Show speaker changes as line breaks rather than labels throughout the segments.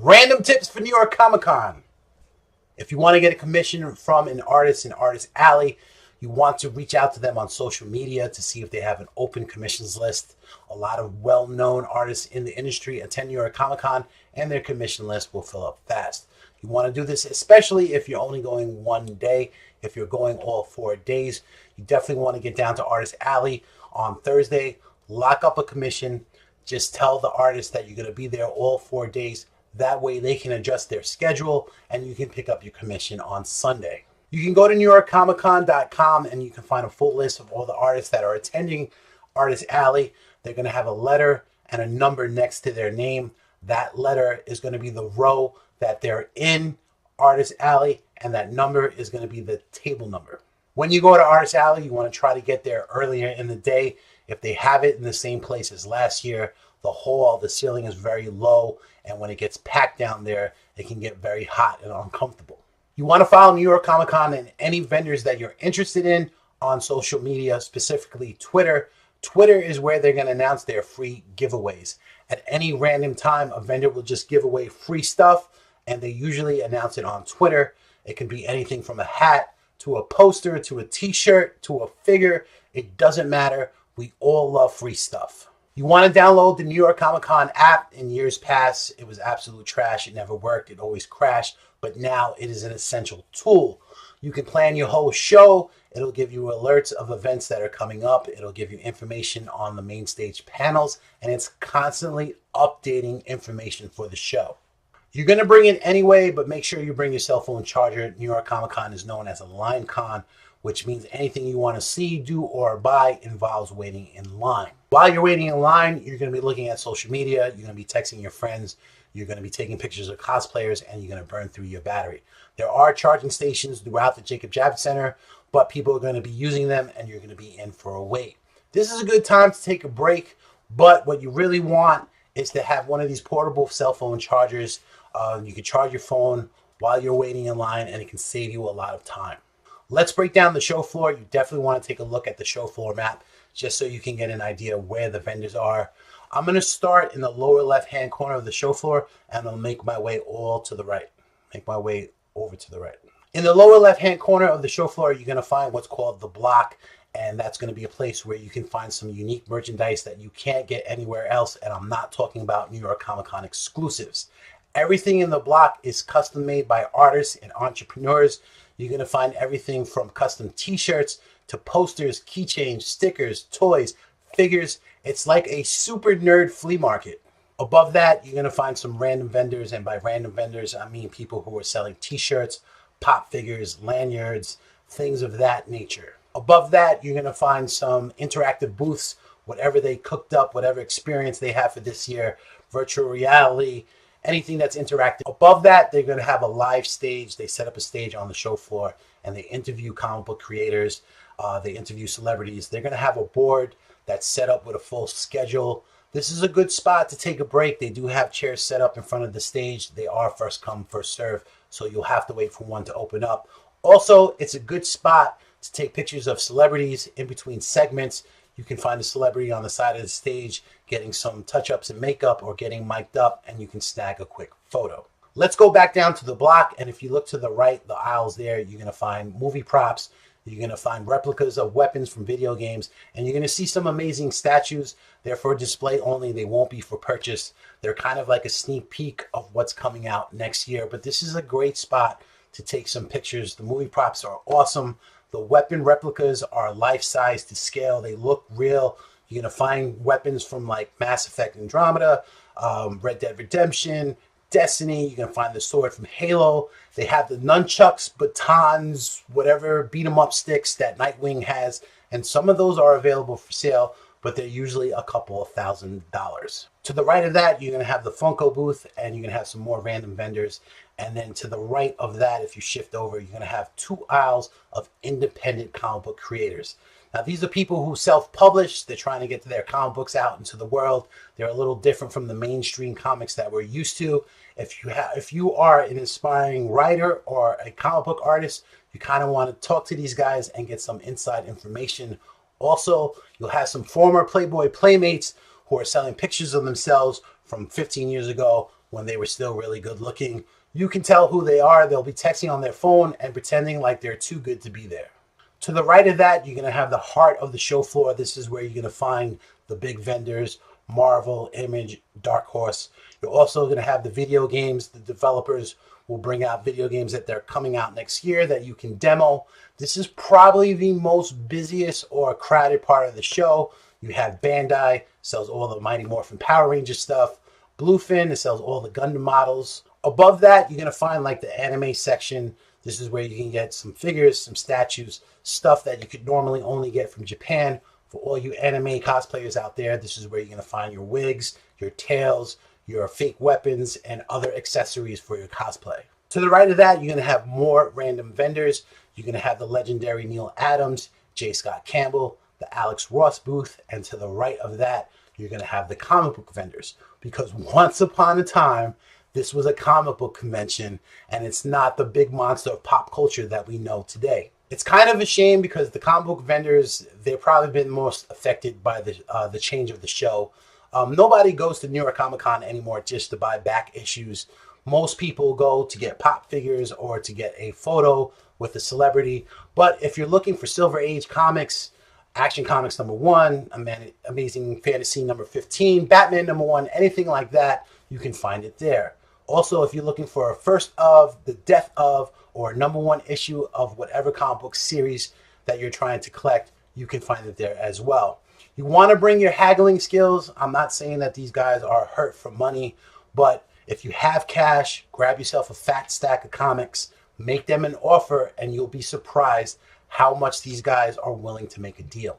Random tips for New York Comic Con. If you want to get a commission from an artist in Artist Alley, you want to reach out to them on social media to see if they have an open commissions list. A lot of well-known artists in the industry attend New York Comic Con, and their commission list will fill up fast. You want to do this especially if you're only going one day. If you're going all 4 days, you definitely want to get down to Artist Alley on Thursday, lock up a commission, just tell the artist that you're going to be there all 4 days. That way they can adjust their schedule and you can pick up your commission on Sunday. You can go to NewYorkComicCon.com and you can find a full list of all the artists that are attending Artist Alley. They're going to have a letter and a number next to their name. That letter is going to be the row that they're in Artist Alley, and that number is going to be the table number. When you go to Artist Alley, you want to try to get there earlier in the day. If they have it in the same place as last year, the ceiling is very low, and when it gets packed down there, it can get very hot and uncomfortable. You want to follow New York Comic Con and any vendors that you're interested in on social media, specifically Twitter. Twitter is where they're going to announce their free giveaways. At any random time, a vendor will just give away free stuff, and they usually announce it on Twitter. It can be anything from a hat to a poster to a t-shirt to a figure. It doesn't matter. We all love free stuff. You want to download the New York Comic Con app. In years past, it was absolute trash. It never worked. It always crashed. But now it is an essential tool. You can plan your whole show. It'll give you alerts of events that are coming up. It'll give you information on the main stage panels. And it's constantly updating information for the show. You're going to bring it anyway, but make sure you bring your cell phone charger. New York Comic Con is known as a line con, which means anything you want to see, do, or buy involves waiting in line. While you're waiting in line, you're going to be looking at social media, you're going to be texting your friends, you're going to be taking pictures of cosplayers, and you're going to burn through your battery. There are charging stations throughout the Jacob Javits Center, but people are going to be using them, and you're going to be in for a wait. This is a good time to take a break, but what you really want is to have one of these portable cell phone chargers. You can charge your phone while you're waiting in line, and it can save you a lot of time. Let's break down the show floor. You definitely want to take a look at the show floor map just so you can get an idea of where the vendors are. I'm going to start in the lower left-hand corner of the show floor, and I'll make my way all to the right. Make my way over to the right. In the lower left-hand corner of the show floor, you're going to find what's called the block, and that's going to be a place where you can find some unique merchandise that you can't get anywhere else, and I'm not talking about New York Comic Con exclusives. Everything in the block is custom made by artists and entrepreneurs. You're going to find everything from custom t-shirts to posters, keychains, stickers, toys, figures. It's like a super nerd flea market. Above that, you're going to find some random vendors, and by random vendors, I mean people who are selling t-shirts, pop figures, lanyards, things of that nature. Above that, you're going to find some interactive booths, whatever they cooked up, whatever experience they have for this year, virtual reality, anything that's interactive. Above that, they're going to have a live stage. They set up a stage on the show floor, and they interview comic book creators. They interview celebrities. They're going to have a board that's set up with a full schedule. This is a good spot to take a break. They do have chairs set up in front of the stage. They are first come, first serve, so you'll have to wait for one to open up. Also, it's a good spot to take pictures of celebrities in between segments. You can find a celebrity on the side of the stage getting some touch-ups and makeup or getting mic'd up, and you can snag a quick photo. Let's go back down to the block, and if you look to the right, the aisles there, you're going to find movie props. You're going to find replicas of weapons from video games, and you're going to see some amazing statues. They're for display only. They won't be for purchase. They're kind of like a sneak peek of what's coming out next year, but this is a great spot to take some pictures. The movie props are awesome. The weapon replicas are life-size to scale. They look real. You're going to find weapons from like Mass Effect Andromeda, Red Dead Redemption, Destiny. You're going to find the sword from Halo. They have the nunchucks, batons, whatever beat-em-up sticks that Nightwing has. And some of those are available for sale, but they're usually a couple of $1,000s. To the right of that, you're going to have the Funko booth, and you're going to have some more random vendors. And then to the right of that, if you shift over, you're going to have 2 aisles of independent comic book creators. Now, these are people who self-publish. They're trying to get their comic books out into the world. They're a little different from the mainstream comics that we're used to. If you are an inspiring writer or a comic book artist, you kind of want to talk to these guys and get some inside information. Also, you'll have some former Playboy Playmates who are selling pictures of themselves from 15 years ago, when they were still really good looking. You can tell who they are. They'll be texting on their phone and pretending like they're too good to be there. To the right of that, you're going to have the heart of the show floor. This is where you're going to find the big vendors, Marvel, Image, Dark Horse. You're also going to have the video games. The developers will bring out video games that they're coming out next year that you can demo. This is probably the most busiest or crowded part of the show. You have Bandai, sells all the Mighty Morphin Power Ranger stuff. Bluefin, it sells all the Gundam models. Above that, you're going to find like the anime section. This is where you can get some figures, some statues, stuff that you could normally only get from Japan. For all you anime cosplayers out there, this is where you're going to find your wigs, your tails, your fake weapons, and other accessories for your cosplay. To the right of that, you're going to have more random vendors. You're going to have the legendary Neil Adams, J. Scott Campbell, the Alex Ross booth, and to the right of that, you're going to have the comic book vendors. Because once upon a time, this was a comic book convention, and it's not the big monster of pop culture that we know today. It's kind of a shame because the comic book vendors, they've probably been most affected by the change of the show. Nobody goes to New York Comic Con anymore just to buy back issues. Most people go to get pop figures or to get a photo with a celebrity. But if you're looking for Silver Age comics, Action Comics #1, Amazing Fantasy #15, Batman #1, anything like that, you can find it there. Also, if you're looking for a first of, the death of, or #1 issue of whatever comic book series that you're trying to collect, you can find it there as well. You want to bring your haggling skills. I'm not saying that these guys are hurt for money, but if you have cash, grab yourself a fat stack of comics, make them an offer, and you'll be surprised how much these guys are willing to make a deal.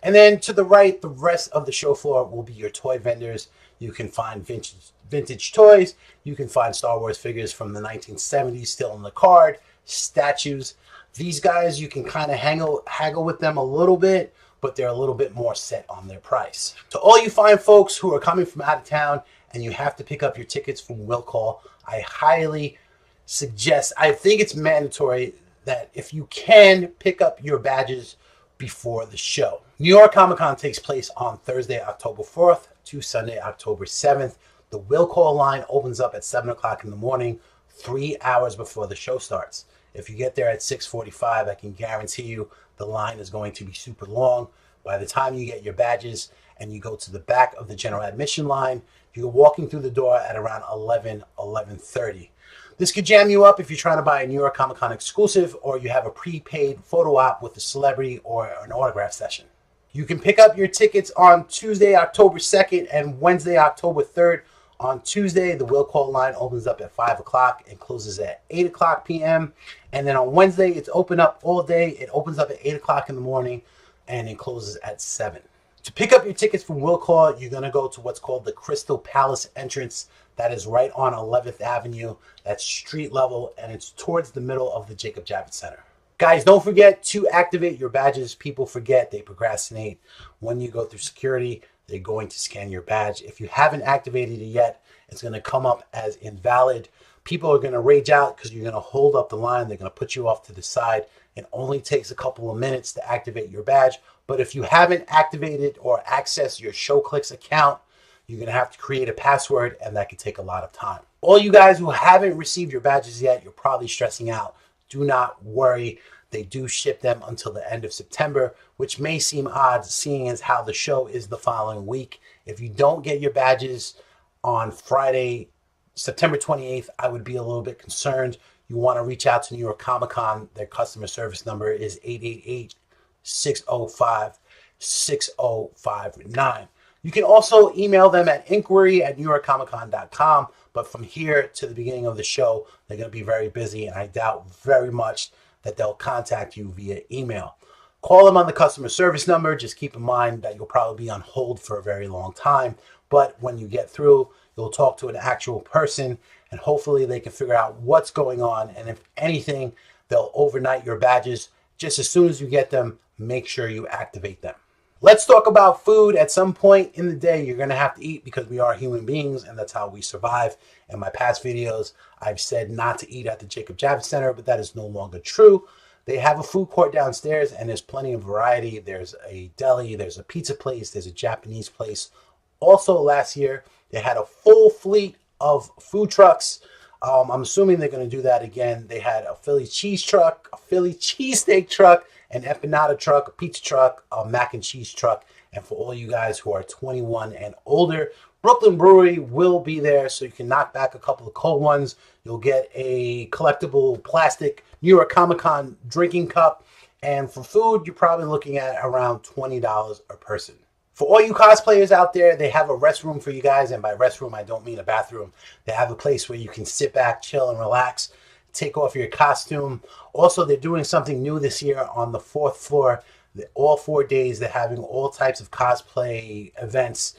And then to the right, the rest of the show floor will be your toy vendors. You can find vintage toys. You can find Star Wars figures from the 1970s still in the card, statues. These guys, you can kind of haggle with them a little bit, but they're a little bit more set on their price. To all you fine folks who are coming from out of town and you have to pick up your tickets from Will Call, I highly suggest, I think it's mandatory that if you can, pick up your badges before the show. New York Comic Con takes place on Thursday, October 4th to Sunday, October 7th. The Will Call line opens up at 7 o'clock in the morning, 3 hours before the show starts. If you get there at 6:45, I can guarantee you the line is going to be super long. By the time you get your badges and you go to the back of the general admission line, you're walking through the door at around 11:30. This could jam you up if you're trying to buy a New York Comic Con exclusive or you have a prepaid photo op with a celebrity or an autograph session. You can pick up your tickets on Tuesday, October 2nd and Wednesday, October 3rd. On Tuesday, the Will Call line opens up at 5 o'clock and closes at 8 o'clock p.m. And then on Wednesday, it's open up all day. It opens up at 8 o'clock in the morning and it closes at 7. To pick up your tickets from Will Call, you're going to go to what's called the Crystal Palace entrance. That is right on 11th Avenue. That's street level, and it's towards the middle of the Jacob Javits Center. Guys, don't forget to activate your badges. People forget, they procrastinate. When you go through security, they're going to scan your badge. If you haven't activated it yet, it's going to come up as invalid. People are going to rage out because you're going to hold up the line. They're going to put you off to the side. It only takes a couple of minutes to activate your badge. But if you haven't activated or accessed your ShowClix account, you're going to have to create a password, and that can take a lot of time. All you guys who haven't received your badges yet, you're probably stressing out. Do not worry. They do ship them until the end of September, which may seem odd seeing as how the show is the following week. If you don't get your badges on Friday, September 28th, I would be a little bit concerned. You want to reach out to New York Comic Con. Their customer service number is 888-605-6059. You can also email them at inquiry@newyorkcomiccon.com. But from here to the beginning of the show, they're going to be very busy, and I doubt very much that they'll contact you via email. Call them on the customer service number. Just keep in mind that you'll probably be on hold for a very long time. But when you get through, you'll talk to an actual person, and hopefully they can figure out what's going on. And if anything, they'll overnight your badges. Just as soon as you get them, make sure you activate them. Let's talk about food. At some point in the day, you're going to have to eat because we are human beings and that's how we survive. In my past videos, I've said not to eat at the Jacob Javits Center, but that is no longer true. They have a food court downstairs and there's plenty of variety. There's a deli, there's a pizza place, there's a Japanese place. Also last year, they had a full fleet of food trucks. I'm assuming they're going to do that again. They had a Philly cheese truck, a Philly cheesesteak truck, an empanada truck, a pizza truck, a mac and cheese truck. And for all you guys who are 21 and older, Brooklyn Brewery will be there, so you can knock back a couple of cold ones. You'll get a collectible plastic New York Comic Con drinking cup. And for food, you're probably looking at around $20 a person. For all you cosplayers out there, they have a restroom for you guys. And by restroom, I don't mean a bathroom. They have a place where you can sit back, chill, and relax, take off your costume. Also, they're doing something new this year on the 4th floor. All 4 days, they're having all types of cosplay events.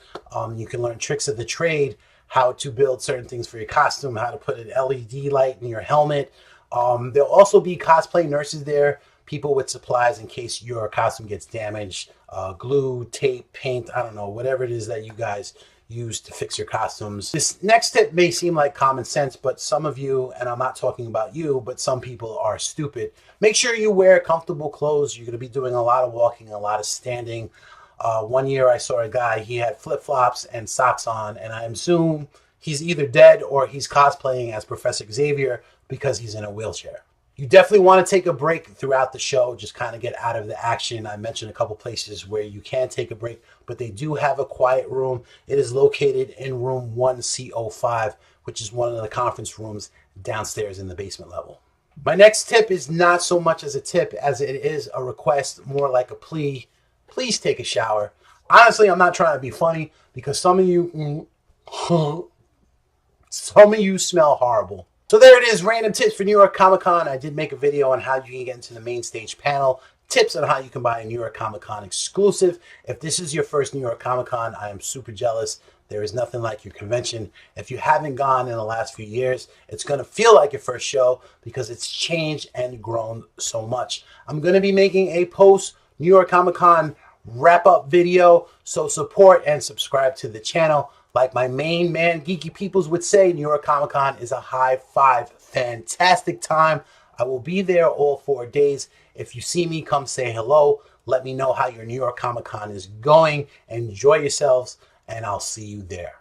You can learn tricks of the trade, how to build certain things for your costume, how to put an LED light in your helmet. There'll also be cosplay nurses there, people with supplies in case your costume gets damaged, glue, tape, paint, I don't know, whatever it is that you guys use to fix your costumes. This next tip may seem like common sense, but some of you, and I'm not talking about you, but some people are stupid. Make sure you wear comfortable clothes. You're going to be doing a lot of walking, a lot of standing. One year I saw a guy, he had flip-flops and socks on, and I assume he's either dead or he's cosplaying as Professor Xavier because he's in a wheelchair. You definitely want to take a break throughout the show, just kind of get out of the action. I mentioned a couple places where you can take a break, but they do have a quiet room. It is located in room 1C05, which is one of the conference rooms downstairs in the basement level. My next tip is not so much as a tip as it is a request, more like a plea. Please take a shower. Honestly, I'm not trying to be funny because some of you smell horrible. So there it is, random tips for New York Comic Con. I did make a video on how you can get into the main stage panel, tips on how you can buy a New York Comic Con exclusive. If this is your first New York Comic Con, I am super jealous. There is nothing like your convention. If you haven't gone in the last few years, it's going to feel like your first show because it's changed and grown so much. I'm going to be making a post New York Comic Con wrap-up video, so support and subscribe to the channel. Like my main man, Geeky Peoples, would say, New York Comic Con is a high five. Fantastic time. I will be there all 4 days. If you see me, come say hello. Let me know how your New York Comic Con is going. Enjoy yourselves, and I'll see you there.